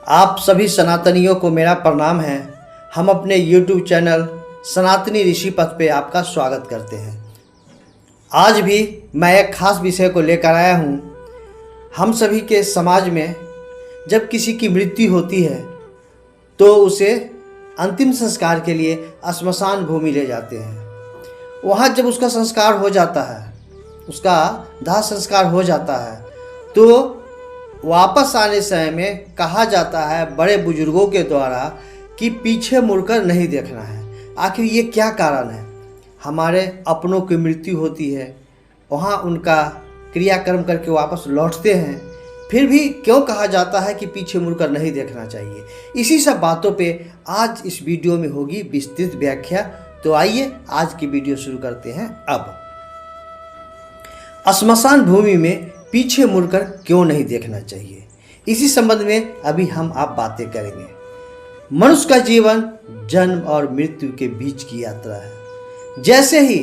आप सभी सनातनियों को मेरा प्रणाम है। हम अपने YouTube चैनल सनातनी ऋषि पथ पे आपका स्वागत करते हैं। आज भी मैं एक खास विषय को लेकर आया हूँ। हम सभी के समाज में जब किसी की मृत्यु होती है तो उसे अंतिम संस्कार के लिए श्मशान भूमि ले जाते हैं। वहाँ जब उसका संस्कार हो जाता है, उसका दाह संस्कार हो जाता है, तो वापस आने समय में कहा जाता है बड़े बुजुर्गों के द्वारा कि पीछे मुड़कर नहीं देखना है। आखिर ये क्या कारण है? हमारे अपनों की मृत्यु होती है, वहाँ उनका क्रियाक्रम करके वापस लौटते हैं, फिर भी क्यों कहा जाता है कि पीछे मुड़कर नहीं देखना चाहिए? इसी सब बातों पे आज इस वीडियो में होगी विस्तृत व्याख्या। तो आइए आज की वीडियो शुरू करते हैं। अब श्मशान भूमि में पीछे मुड़कर क्यों नहीं देखना चाहिए, इसी संबंध में अभी हम आप बातें करेंगे। मनुष्य का जीवन जन्म और मृत्यु के बीच की यात्रा है। जैसे ही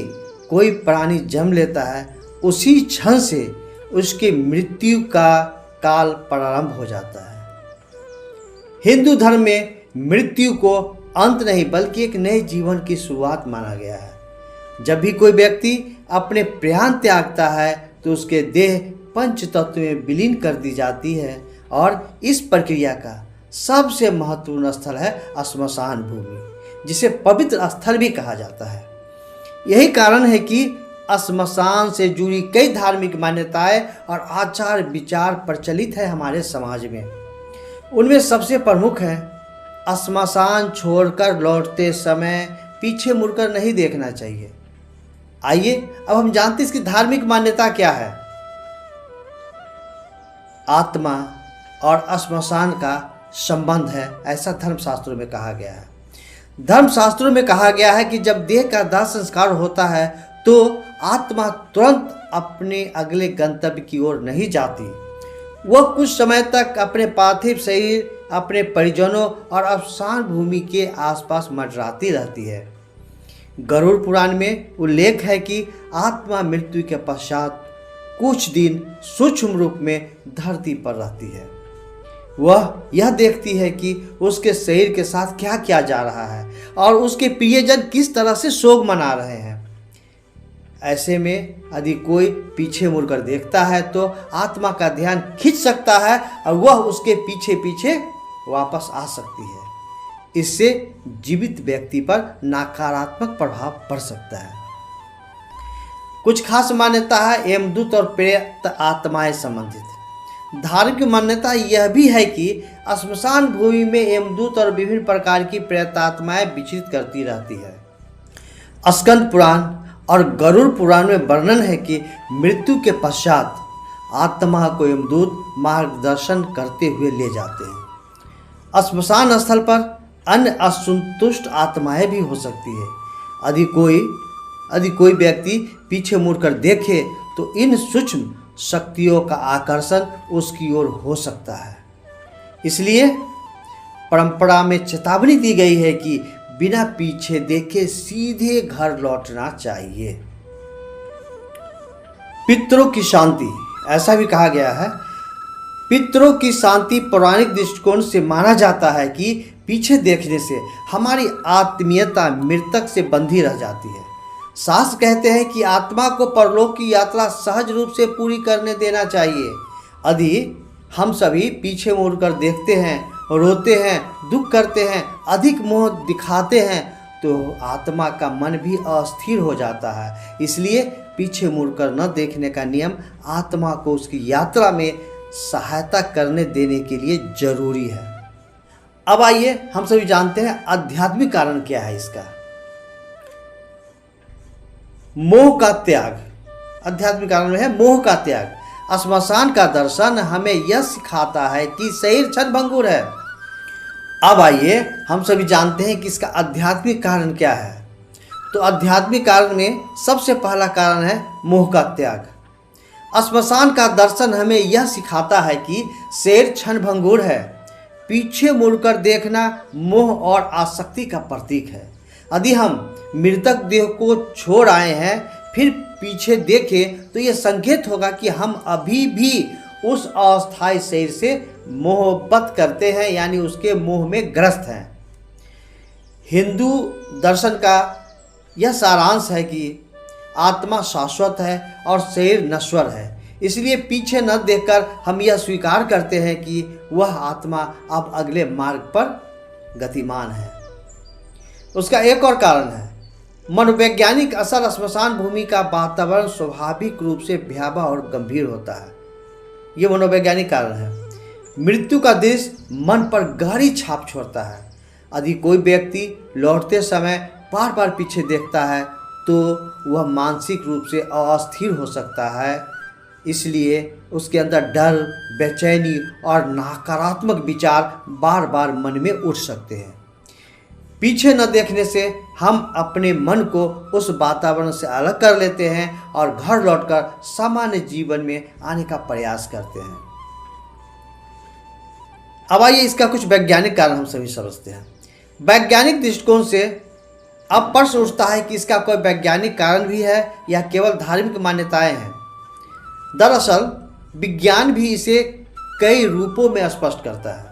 कोई प्राणी जन्म लेता है, उसी क्षण से उसकी मृत्यु का काल प्रारंभ हो जाता है। हिंदू धर्म में मृत्यु को अंत नहीं बल्कि एक नए जीवन की शुरुआत माना गया है। जब भी कोई व्यक्ति अपने प्राण त्यागता है तो उसके देह पंच तत्व में विलीन कर दी जाती है और इस प्रक्रिया का सबसे महत्वपूर्ण स्थल है श्मशान भूमि, जिसे पवित्र स्थल भी कहा जाता है। यही कारण है कि श्मशान से जुड़ी कई धार्मिक मान्यताएं और आचार विचार प्रचलित है हमारे समाज में। उनमें सबसे प्रमुख है श्मशान छोड़कर लौटते समय पीछे मुड़कर नहीं देखना चाहिए। आइए अब हम जानते हैं इसकी धार्मिक मान्यता क्या है। आत्मा और श्मशान का संबंध है, ऐसा धर्मशास्त्रों में कहा गया है। धर्मशास्त्रों में कहा गया है कि जब देह का दाह संस्कार होता है तो आत्मा तुरंत अपने अगले गंतव्य की ओर नहीं जाती। वह कुछ समय तक अपने पार्थिव शरीर, अपने परिजनों और श्मशान भूमि के आसपास मंडराती रहती है। गरुड़ पुराण में उल्लेख है कि आत्मा मृत्यु के पश्चात कुछ दिन सूक्ष्म रूप में धरती पर रहती है। वह यह देखती है कि उसके शरीर के साथ क्या किया जा रहा है और उसके प्रियजन किस तरह से शोक मना रहे हैं। ऐसे में यदि कोई पीछे मुड़कर देखता है तो आत्मा का ध्यान खिंच सकता है और वह उसके पीछे पीछे वापस आ सकती है। इससे जीवित व्यक्ति पर नकारात्मक प्रभाव पड़ सकता है। कुछ खास मान्यता है यमदूत और प्रेत आत्माएं संबंधित। धार्मिक मान्यता यह भी है कि श्मशान भूमि में यमदूत और विभिन्न प्रकार की प्रेतात्माएं विचरित करती रहती है। स्कंद पुराण और गरुड़ पुराण में वर्णन है कि मृत्यु के पश्चात आत्मा को यमदूत मार्गदर्शन करते हुए ले जाते हैं। श्मशान स्थल पर अन्य असंतुष्ट आत्माएं भी हो सकती है। यदि कोई व्यक्ति पीछे मुड़कर देखे तो इन सूक्ष्म शक्तियों का आकर्षण उसकी ओर हो सकता है। इसलिए परंपरा में चेतावनी दी गई है कि बिना पीछे देखे सीधे घर लौटना चाहिए। पितरों की शांति, ऐसा भी कहा गया है। पितरों की शांति पौराणिक दृष्टिकोण से माना जाता है कि पीछे देखने से हमारी आत्मीयता मृतक से बंधी रह जाती है। शास्त्र कहते हैं कि आत्मा को परलोक की यात्रा सहज रूप से पूरी करने देना चाहिए। यदि हम सभी पीछे मुड़कर देखते हैं, रोते हैं, दुख करते हैं, अधिक मोह दिखाते हैं तो आत्मा का मन भी अस्थिर हो जाता है। इसलिए पीछे मुड़कर न देखने का नियम आत्मा को उसकी यात्रा में सहायता करने देने के लिए जरूरी है। अब आइए हम सभी जानते हैं आध्यात्मिक कारण क्या है इसका। मोह का त्याग। आध्यात्मिक कारण में है मोह का त्याग। श्मशान का दर्शन हमें यह सिखाता है कि शरीर क्षणभंगुर है। अब आइए हम सभी जानते हैं कि इसका आध्यात्मिक कारण क्या है। तो आध्यात्मिक कारण में सबसे पहला कारण है मोह का त्याग। श्मशान का दर्शन हमें यह सिखाता है कि शरीर क्षणभंगुर है। पीछे मुड़कर देखना मोह और आसक्ति का प्रतीक है। यदि हम मृतक देह को छोड़ आए हैं फिर पीछे देखें तो यह संकेत होगा कि हम अभी भी उस अस्थायी शरीर से मोहब्बत करते हैं, यानी उसके मोह में ग्रस्त हैं। हिंदू दर्शन का यह सारांश है कि आत्मा शाश्वत है और शरीर नश्वर है, इसलिए पीछे न देखकर हम यह स्वीकार करते हैं कि वह आत्मा अब अगले मार्ग पर गतिमान है। उसका एक और कारण है मनोवैज्ञानिक असर। श्मशान भूमि का वातावरण स्वाभाविक रूप से भयावह और गंभीर होता है। ये मनोवैज्ञानिक कारण है। मृत्यु का दृश्य मन पर गहरी छाप छोड़ता है। यदि कोई व्यक्ति लौटते समय बार बार पीछे देखता है तो वह मानसिक रूप से अस्थिर हो सकता है, इसलिए उसके अंदर डर, बेचैनी और नकारात्मक विचार बार बार मन में उठ सकते हैं। पीछे न देखने से हम अपने मन को उस वातावरण से अलग कर लेते हैं और घर लौटकर सामान्य जीवन में आने का प्रयास करते हैं। अब आइए इसका कुछ वैज्ञानिक कारण हम सभी समझते हैं। वैज्ञानिक दृष्टिकोण से अब प्रश्न उठता है कि इसका कोई वैज्ञानिक कारण भी है या केवल धार्मिक मान्यताएं हैं। दरअसल विज्ञान भी इसे कई रूपों में स्पष्ट करता है।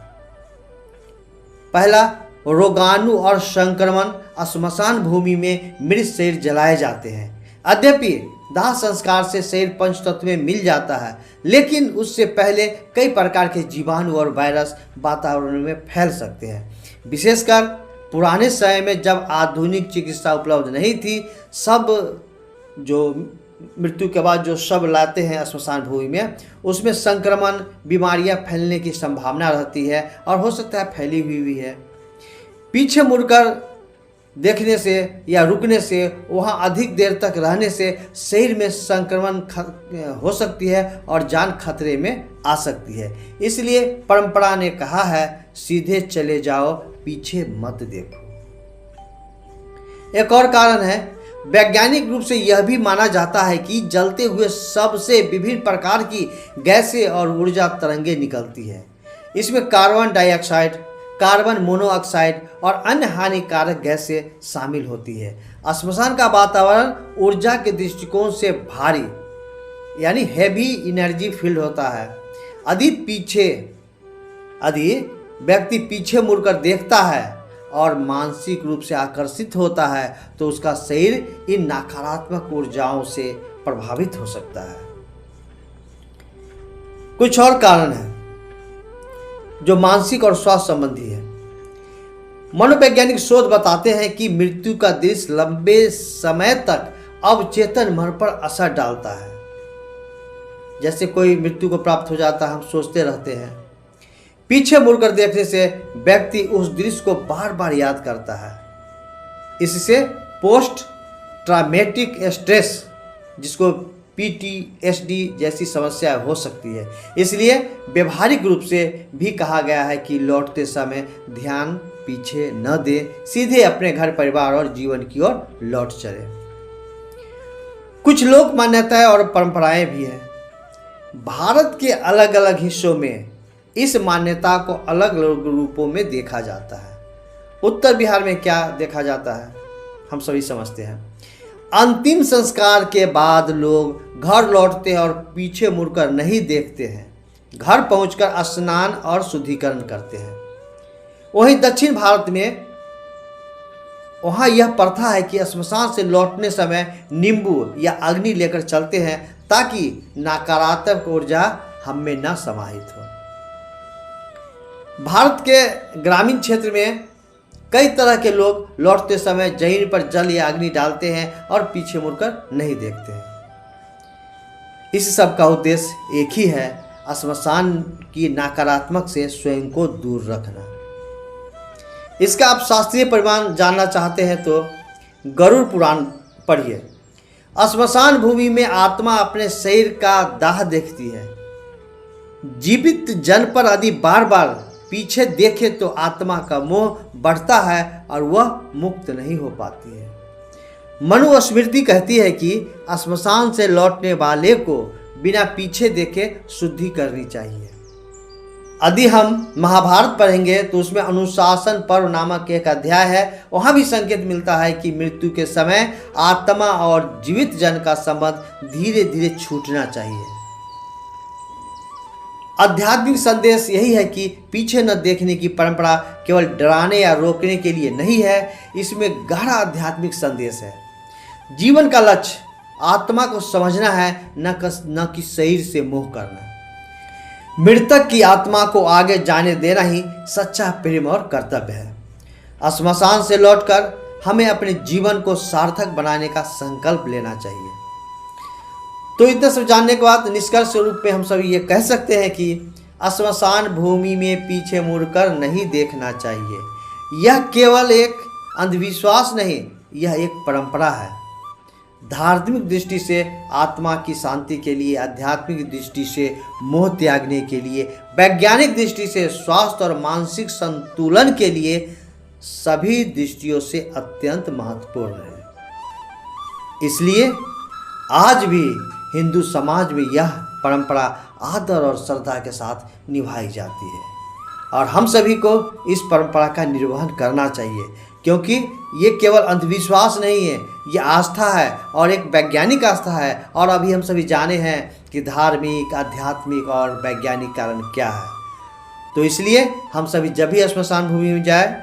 पहला, रोगाणु और संक्रमण। श्मशान भूमि में मृत शरीर जलाए जाते हैं। यद्यपि दाह संस्कार से शरीर पंचतत्व में मिल जाता है, लेकिन उससे पहले कई प्रकार के जीवाणु और वायरस वातावरण में फैल सकते हैं। विशेषकर पुराने समय में जब आधुनिक चिकित्सा उपलब्ध नहीं थी, सब जो मृत्यु के बाद जो शव लाते हैं श्मशान भूमि में, उसमें संक्रमण, बीमारियां फैलने की संभावना रहती है और हो सकता है फैली हुई भी है। पीछे मुड़कर देखने से या रुकने से, वहाँ अधिक देर तक रहने से शरीर में संक्रमण हो सकती है और जान खतरे में आ सकती है। इसलिए परंपरा ने कहा है, सीधे चले जाओ, पीछे मत देखो। एक और कारण है, वैज्ञानिक रूप से यह भी माना जाता है कि जलते हुए शव से विभिन्न प्रकार की गैसें और ऊर्जा तरंगें निकलती है। इसमें कार्बन डाइऑक्साइड, कार्बन मोनोऑक्साइड और अन्य हानिकारक गैसें शामिल होती है। श्मशान का वातावरण ऊर्जा के दृष्टिकोण से भारी, यानी हैवी एनर्जी फील्ड होता है। यदि व्यक्ति पीछे मुड़कर देखता है और मानसिक रूप से आकर्षित होता है तो उसका शरीर इन नकारात्मक ऊर्जाओं से प्रभावित हो सकता है। कुछ और कारण हैं जो मानसिक और स्वास्थ्य संबंधी है। मनोवैज्ञानिक शोध बताते हैं कि मृत्यु का दृश्य लंबे समय तक अवचेतन मन पर असर डालता है। जैसे कोई मृत्यु को प्राप्त हो जाता है, हम सोचते रहते हैं। पीछे मुड़कर देखने से व्यक्ति उस दृश्य को बार बार याद करता है। इससे पोस्ट ट्रॉमेटिक स्ट्रेस, जिसको PTSD जैसी समस्या हो सकती है। इसलिए व्यवहारिक रूप से भी कहा गया है कि लौटते समय ध्यान पीछे न दे, सीधे अपने घर, परिवार और जीवन की ओर लौट चले। कुछ लोक मान्यताएं और परंपराएं भी हैं। भारत के अलग अलग हिस्सों में इस मान्यता को अलग अलग रूपों में देखा जाता है। उत्तर बिहार में क्या देखा जाता है हम सभी समझते हैं। अंतिम संस्कार के बाद लोग घर लौटते हैं और पीछे मुड़कर नहीं देखते हैं। घर पहुंचकर स्नान और शुद्धिकरण करते हैं। वहीं दक्षिण भारत में वहाँ यह प्रथा है कि श्मशान से लौटने समय नींबू या अग्नि लेकर चलते हैं ताकि नकारात्मक ऊर्जा हम में न समाहित हो। भारत के ग्रामीण क्षेत्र में कई तरह के लोग लौटते समय जमीन पर जल या अग्नि डालते हैं और पीछे मुड़कर नहीं देखते हैं। इस सब का उद्देश्य एक ही है, श्मशान की नकारात्मक से स्वयं को दूर रखना। इसका आप शास्त्रीय प्रमाण जानना चाहते हैं तो गरुड़ पुराण पढ़िए। श्मशान भूमि में आत्मा अपने शरीर का दाह देखती है। जीवित जन पर यदि बार बार पीछे देखे तो आत्मा का मोह बढ़ता है और वह मुक्त नहीं हो पाती है। मनुस्मृति कहती है कि श्मशान से लौटने वाले को बिना पीछे देखे शुद्धि करनी चाहिए। यदि हम महाभारत पढ़ेंगे तो उसमें अनुशासन पर्व नामक एक अध्याय है। वहाँ भी संकेत मिलता है कि मृत्यु के समय आत्मा और जीवित जन का संबंध धीरे धीरे छूटना चाहिए। आध्यात्मिक संदेश यही है कि पीछे न देखने की परंपरा केवल डराने या रोकने के लिए नहीं है, इसमें गहरा आध्यात्मिक संदेश है। जीवन का लक्ष्य आत्मा को समझना है, न कि शरीर से मोह करना। मृतक की आत्मा को आगे जाने देना ही सच्चा प्रेम और कर्तव्य है। श्मशान से लौटकर हमें अपने जीवन को सार्थक बनाने का संकल्प लेना चाहिए। तो इतना सब जानने के बाद निष्कर्ष रूप में हम सभी ये कह सकते हैं कि श्मशान भूमि में पीछे मुड़कर नहीं देखना चाहिए। यह केवल एक अंधविश्वास नहीं, यह एक परंपरा है। धार्मिक दृष्टि से आत्मा की शांति के लिए, आध्यात्मिक दृष्टि से मोह त्यागने के लिए, वैज्ञानिक दृष्टि से स्वास्थ्य और मानसिक संतुलन के लिए सभी दृष्टियों से अत्यंत महत्वपूर्ण है। इसलिए आज भी हिंदू समाज में यह परंपरा आदर और श्रद्धा के साथ निभाई जाती है और हम सभी को इस परंपरा का निर्वहन करना चाहिए, क्योंकि ये केवल अंधविश्वास नहीं है, ये आस्था है और एक वैज्ञानिक आस्था है। और अभी हम सभी जाने हैं कि धार्मिक, आध्यात्मिक और वैज्ञानिक कारण क्या है। तो इसलिए हम सभी जब भी श्मशान भूमि में जाए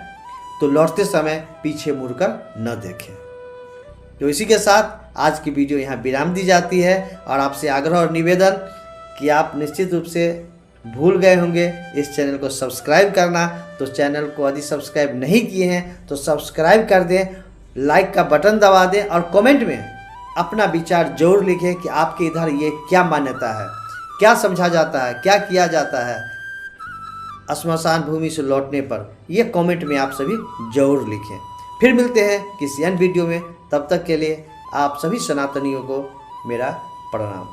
तो लौटते समय पीछे मुड़कर न देखें। तो इसी के साथ आज की वीडियो यहाँ विराम दी जाती है और आपसे आग्रह और निवेदन कि आप निश्चित रूप से भूल गए होंगे इस चैनल को सब्सक्राइब करना। तो चैनल को यदि सब्सक्राइब नहीं किए हैं तो सब्सक्राइब कर दें, लाइक का बटन दबा दें और कमेंट में अपना विचार जरूर लिखें कि आपके इधर ये क्या मान्यता है, क्या समझा जाता है, क्या किया जाता है श्मशान भूमि से लौटने पर। ये कमेंट में आप सभी जरूर लिखें। फिर मिलते हैं किसी अन्य वीडियो में, तब तक के लिए आप सभी सनातनियों को मेरा प्रणाम।